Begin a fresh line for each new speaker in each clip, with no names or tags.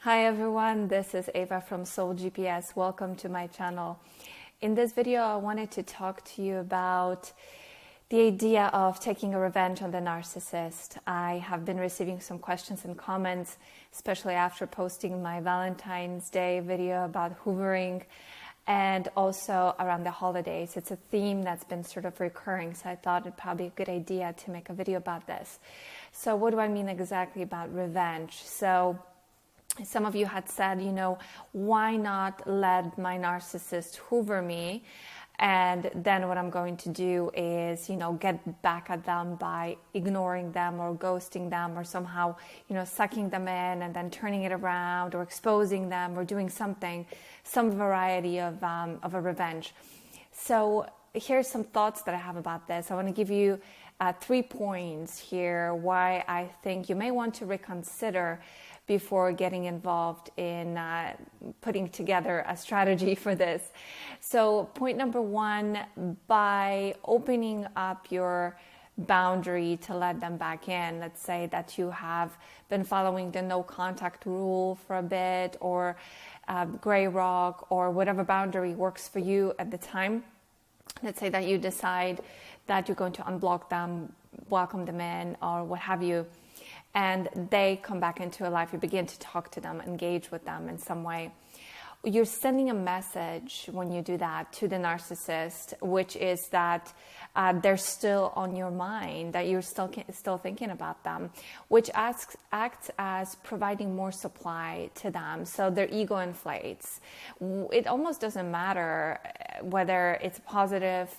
Hi everyone, this is Ava from Soul GPS. Welcome to my channel. In this video, I wanted to talk to you about the idea of taking a revenge on the narcissist. I have been receiving some questions and comments, especially after posting my Valentine's Day video about hoovering and also around the holidays. It's a theme that's been sort of recurring, so I thought it'd probably be a good idea to make a video about this. So what do I mean exactly about revenge? So some of you had said, why not let my narcissist hoover me? And then what I'm going to do is, get back at them by ignoring them or ghosting them or somehow, sucking them in and then turning it around or exposing them or doing something, some variety of a revenge. So here's some thoughts that I have about this. I want to give you 3 points here why I think you may want to reconsider before getting involved in putting together a strategy for this. So point number 1, by opening up your boundary to let them back in, let's say that you have been following the no contact rule for a bit, or gray rock, or whatever boundary works for you at the time. Let's say that you decide that you're going to unblock them, welcome them in, or what have you, and they come back into your life. You begin to talk to them, engage with them in some way. You're sending a message when you do that to the narcissist, which is that they're still on your mind, that you're still thinking about them, which acts as providing more supply to them. So their ego inflates. It almost doesn't matter whether it's positive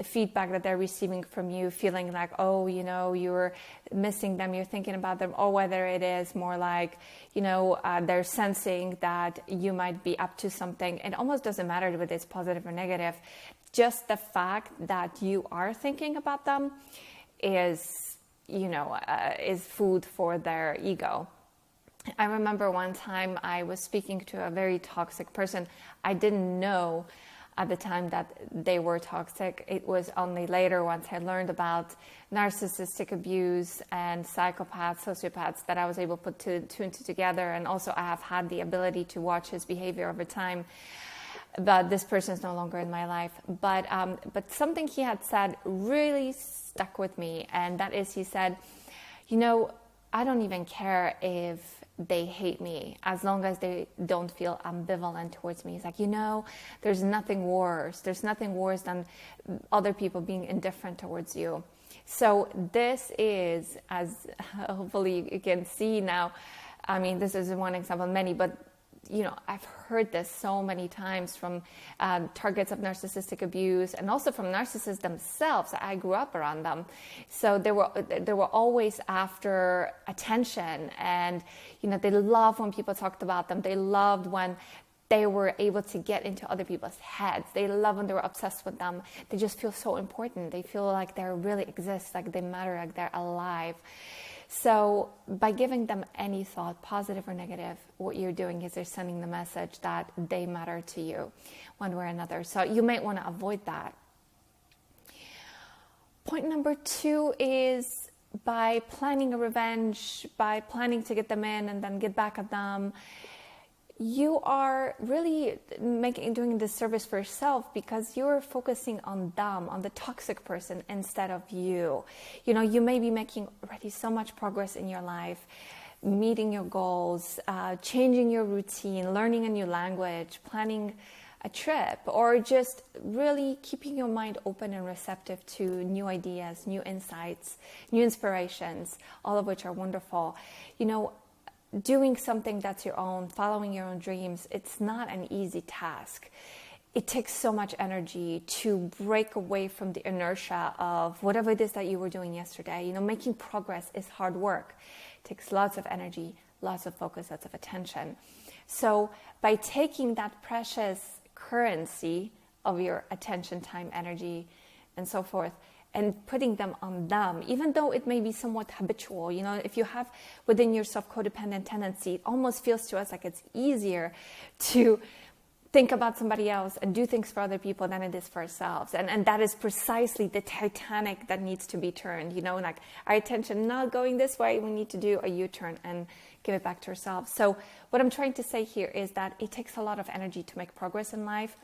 feedback that they're receiving from you, feeling like, you're missing them, you're thinking about them, or whether it is more like, they're sensing that you might be up to something. It almost doesn't matter whether it's positive or negative. Just the fact that you are thinking about them is food for their ego. I remember one time I was speaking to a very toxic person. I didn't know at the time that they were toxic. It was only later, once I learned about narcissistic abuse and psychopaths, sociopaths, that I was able to put two and two together. And also I have had the ability to watch his behavior over time. But this person is no longer in my life. But something he had said really stuck with me. And that is, he said, I don't even care if they hate me, as long as they don't feel ambivalent towards me. He's like, there's nothing worse. There's nothing worse than other people being indifferent towards you. So this is, as hopefully you can see now, this is one example of many, but I've heard this so many times from targets of narcissistic abuse, and also from narcissists themselves. I grew up around them, so they were always after attention, and they loved when people talked about them. They loved when they were able to get into other people's heads. They love when they were obsessed with them. They just feel so important. They feel like they really exist, like they matter, like they're alive. So by giving them any thought, positive or negative, what you're doing is you're sending the message that they matter to you one way or another. So you might want to avoid that. Point number 2 is, by planning a revenge, by planning to get them in and then get back at them, you are really doing a disservice for yourself, because you're focusing on them, on the toxic person, instead of you. You may be making already so much progress in your life, meeting your goals, changing your routine, learning a new language, planning a trip, or just really keeping your mind open and receptive to new ideas, new insights, new inspirations, all of which are wonderful. Doing something that's your own, following your own dreams, it's not an easy task. It takes so much energy to break away from the inertia of whatever it is that you were doing yesterday. Making progress is hard work. It takes lots of energy, lots of focus, lots of attention. So by taking that precious currency of your attention, time, energy, and so forth, and putting them on them, even though it may be somewhat habitual. If you have within yourself codependent tendency, it almost feels to us like it's easier to think about somebody else and do things for other people than it is for ourselves. And that is precisely the Titanic that needs to be turned. Like our attention not going this way, we need to do a U-turn and give it back to yourself. So what I'm trying to say here is that it takes a lot of energy to make progress in life.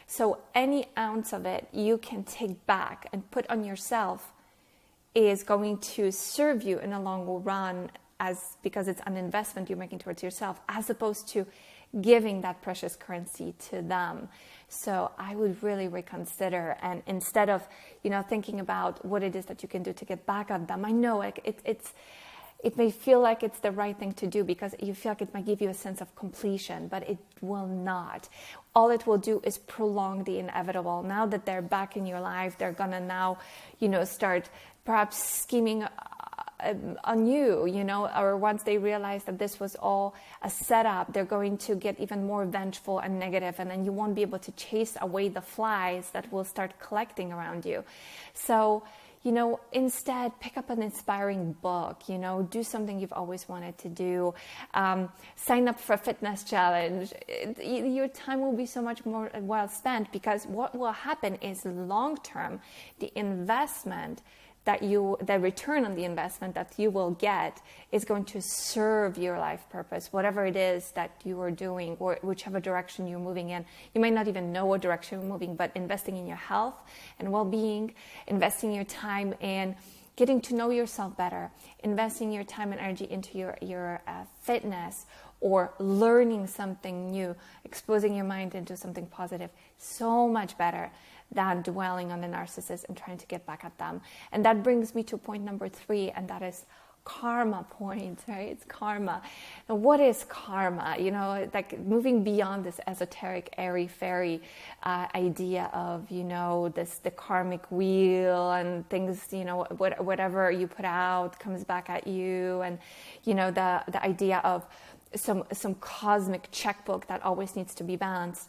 So any ounce of it you can take back and put on yourself is going to serve you in a long run, because it's an investment you're making towards yourself, as opposed to giving that precious currency to them. So I would really reconsider, and instead of, thinking about what it is that you can do to get back at them. I know it may feel like it's the right thing to do because you feel like it might give you a sense of completion, but it will not. All it will do is prolong the inevitable. Now that they're back in your life, they're gonna now, start perhaps scheming on you, or once they realize that this was all a setup, they're going to get even more vengeful and negative, and then you won't be able to chase away the flies that will start collecting around you. So, instead, pick up an inspiring book, do something you've always wanted to do, sign up for a fitness challenge. Your time will be so much more well spent, because what will happen is long-term, the investment the return on the investment that you will get is going to serve your life purpose, whatever it is that you are doing, or whichever direction you're moving in. You might not even know what direction you're moving, but investing in your health and well-being, investing your time in getting to know yourself better, investing your time and energy into your fitness, or learning something new, exposing your mind into something positive, so much better than dwelling on the narcissist and trying to get back at them. And that brings me to point number 3, and that is karma points, right? It's karma. Now, what is karma? Like moving beyond this esoteric, airy-fairy idea of, the karmic wheel and things, whatever you put out comes back at you, and, the idea of some cosmic checkbook that always needs to be balanced.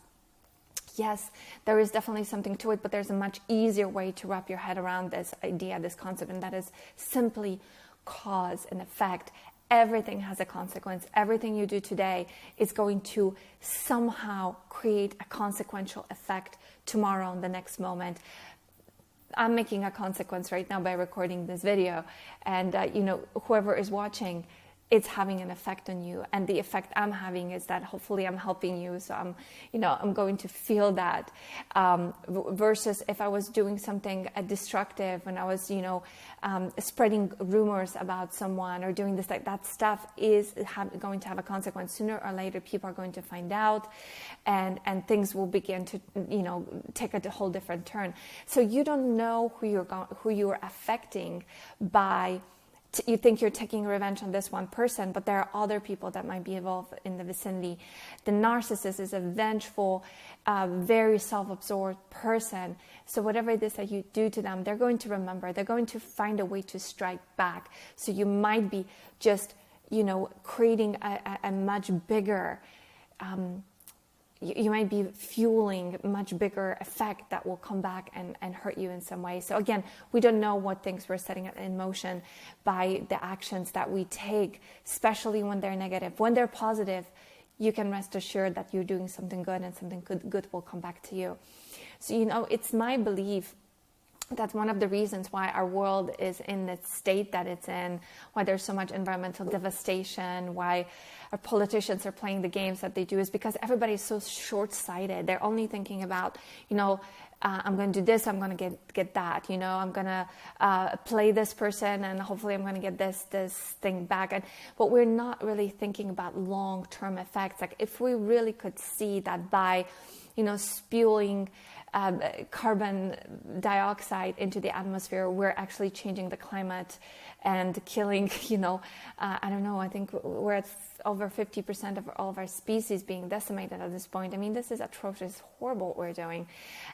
Yes, there is definitely something to it, but there's a much easier way to wrap your head around this idea, this concept, and that is simply cause and effect. Everything has a consequence. Everything you do today is going to somehow create a consequential effect tomorrow in the next moment. I'm making a consequence right now by recording this video, and whoever is watching, it's having an effect on you, and the effect I'm having is that hopefully I'm helping you. So I'm going to feel that. Versus if I was doing something destructive, and I was, spreading rumors about someone or doing this, that stuff is going to have a consequence. Sooner or later, people are going to find out, and things will begin to, take a whole different turn. So you don't know who you're affecting by. You think you're taking revenge on this one person, but there are other people that might be involved in the vicinity. The narcissist is a vengeful, very self-absorbed person. So whatever it is that you do to them, they're going to remember. They're going to find a way to strike back. So you might be just, creating a much bigger you might be fueling a much bigger effect that will come back and hurt you in some way. So again, we don't know what things we're setting in motion by the actions that we take, especially when they're negative. When they're positive, you can rest assured that you're doing something good, and something good will come back to you. So, it's my belief that's one of the reasons why our world is in the state that it's in, why there's so much environmental devastation, why our politicians are playing the games that they do, is because everybody's so short-sighted. They're only thinking about, I'm going to do this, I'm going to get that, I'm going to play this person, and hopefully I'm going to get this thing back. But we're not really thinking about long-term effects. Like if we really could see that by, spewing carbon dioxide into the atmosphere, we're actually changing the climate and killing, I think we're at over 50% of all of our species being decimated at this point. I mean, this is atrocious, horrible what we're doing.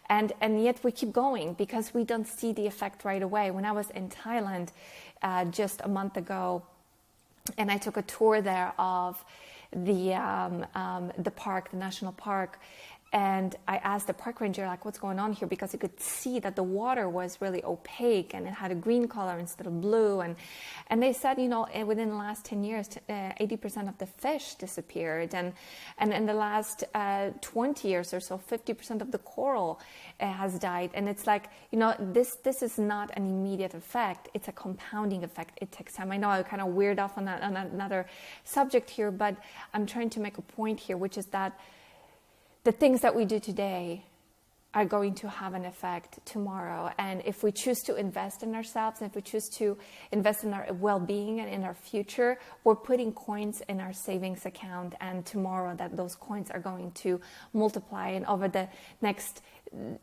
And yet we keep going because we don't see the effect right away. When I was in Thailand just a month ago, and I took a tour there of the park, the national park, And I asked the park ranger, like, what's going on here? Because you could see that the water was really opaque and it had a green color instead of blue. And they said, within the last 10 years, 80% of the fish disappeared. And in the last 20 years or so, 50% of the coral has died. And it's like, this is not an immediate effect. It's a compounding effect. It takes time. I know I kind of weird off on another subject here, but I'm trying to make a point here, which is that the things that we do today are going to have an effect tomorrow. And if we choose to invest in ourselves, and if we choose to invest in our well-being and in our future, we're putting coins in our savings account. And tomorrow that those coins are going to multiply. And over the next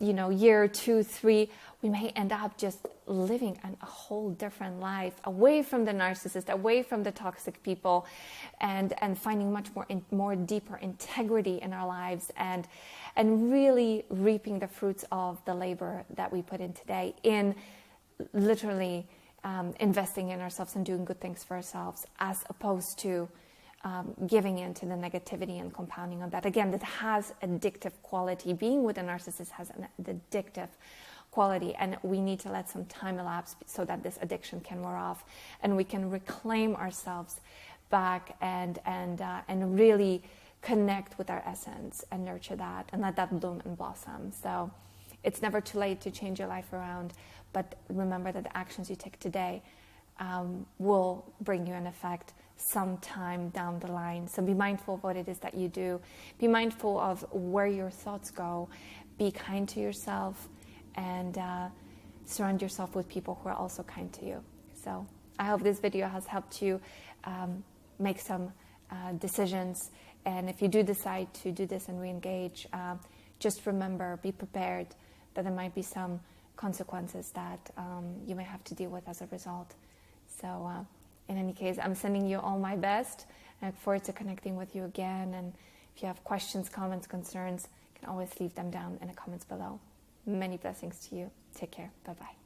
year, 2, 3, we may end up just living a whole different life, away from the narcissist, away from the toxic people, and finding much more deeper integrity in our lives, and really reaping the fruits of the labor that we put in today in literally investing in ourselves and doing good things for ourselves, as opposed to giving in to the negativity and compounding on that. Again, that has addictive quality. Being with a narcissist has an addictive quality, and we need to let some time elapse so that this addiction can wear off and we can reclaim ourselves back and really connect with our essence and nurture that and let that bloom and blossom. So it's never too late to change your life around, but remember that the actions you take today will bring you an effect sometime down the line. So be mindful of what it is that you do. Be mindful of where your thoughts go. Be kind to yourself, and surround yourself with people who are also kind to you. So I hope this video has helped you make some decisions. And if you do decide to do this and re-engage, just remember, be prepared that there might be some consequences that you may have to deal with as a result. So in any case, I'm sending you all my best. I look forward to connecting with you again. And if you have questions, comments, concerns, you can always leave them down in the comments below. Many blessings to you. Take care. Bye-bye.